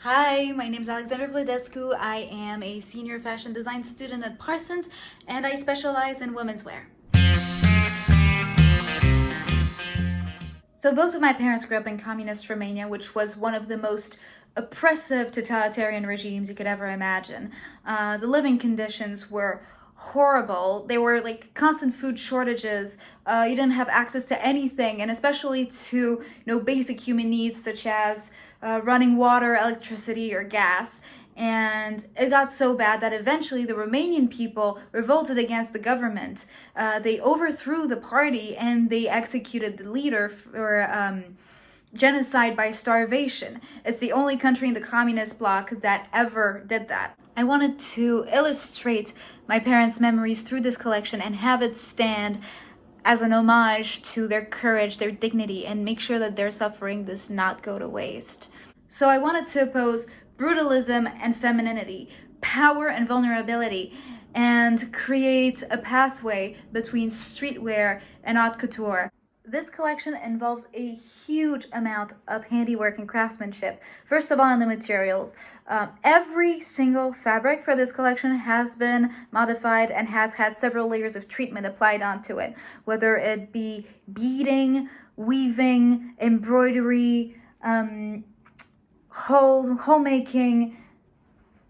Hi, my name is Alexandra Vladescu. I am a senior fashion design student at Parsons, and I specialize in women's wear. So both of my parents grew up in communist Romania, which was one of the most oppressive totalitarian regimes you could ever imagine. The living conditions were horrible. They were like constant food shortages. You didn't have access to anything, and especially to basic human needs such as running water, electricity, or gas. And it got so bad that eventually the Romanian people revolted against the government. They overthrew the party and they executed the leader for genocide by starvation. It's the only country in the communist bloc that ever did that. I wanted to illustrate my parents' memories through this collection and have it stand as an homage to their courage, their dignity, and make sure that their suffering does not go to waste. So I wanted to oppose brutalism and femininity, power and vulnerability, and create a pathway between streetwear and haute couture. This collection involves a huge amount of handiwork and craftsmanship. First of all, in the materials. Every single fabric for this collection has been modified and has had several layers of treatment applied onto it, whether it be beading, weaving, embroidery, homemaking,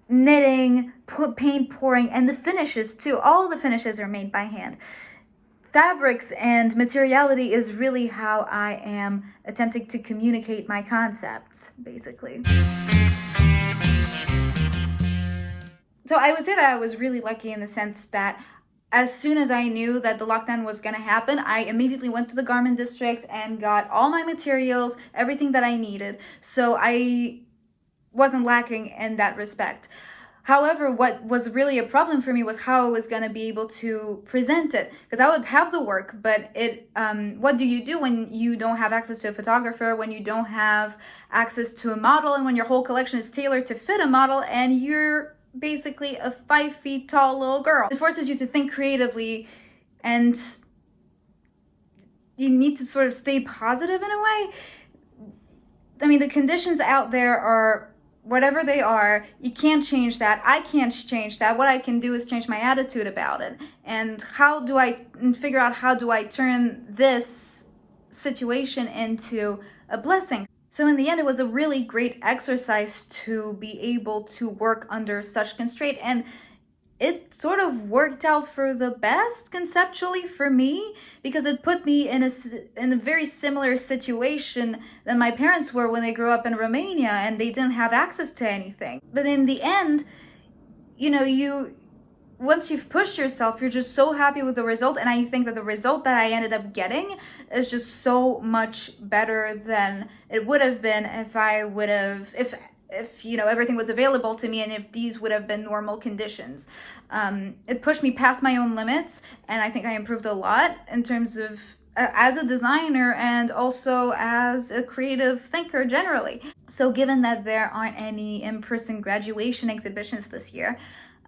knitting, paint pouring, and the finishes too. All the finishes are made by hand. Fabrics and materiality is really how I am attempting to communicate my concepts, basically. So I would say that I was really lucky in the sense that as soon as I knew that the lockdown was going to happen, I immediately went to the garment district and got all my materials, everything that I needed. So I wasn't lacking in that respect. However, what was really a problem for me was how I was going to be able to present it, because I would have the work, but what do you do when you don't have access to a photographer, when you don't have access to a model, and when your whole collection is tailored to fit a model and you're basically a 5 feet tall little girl? It forces you to think creatively, and you need to sort of stay positive in a way. I mean, the conditions out there are whatever they are. You can't change that. I can't change that. What I can do is change my attitude about it. And figure out how do I turn this situation into a blessing. So in the end, it was a really great exercise to be able to work under such constraint, and it sort of worked out for the best conceptually for me, because it put me in a very similar situation than my parents were when they grew up in Romania and they didn't have access to anything. But in the end, once you've pushed yourself, you're just so happy with the result. And I think that the result that I ended up getting is just so much better than it would have been if everything was available to me and if these would have been normal conditions. It pushed me past my own limits, and I think I improved a lot in terms of as a designer and also as a creative thinker generally. So given that there aren't any in-person graduation exhibitions this year,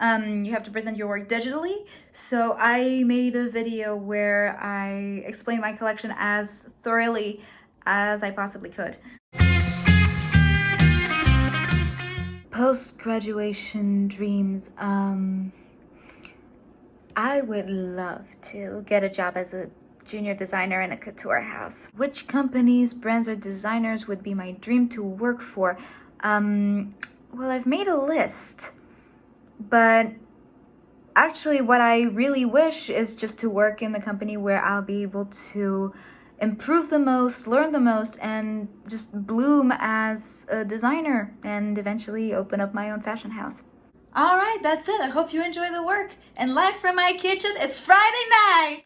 you have to present your work digitally. So I made a video where I explained my collection as thoroughly as I possibly could. Post-graduation dreams. I would love to get a job as a junior designer in a couture house. Which companies, brands, or designers would be my dream to work for? Well, I've made a list, but actually what I really wish is just to work in the company where I'll be able to improve the most, learn the most, and just bloom as a designer and eventually open up my own fashion house. All right, that's it. I hope you enjoy the work. And live from my kitchen, it's Friday night!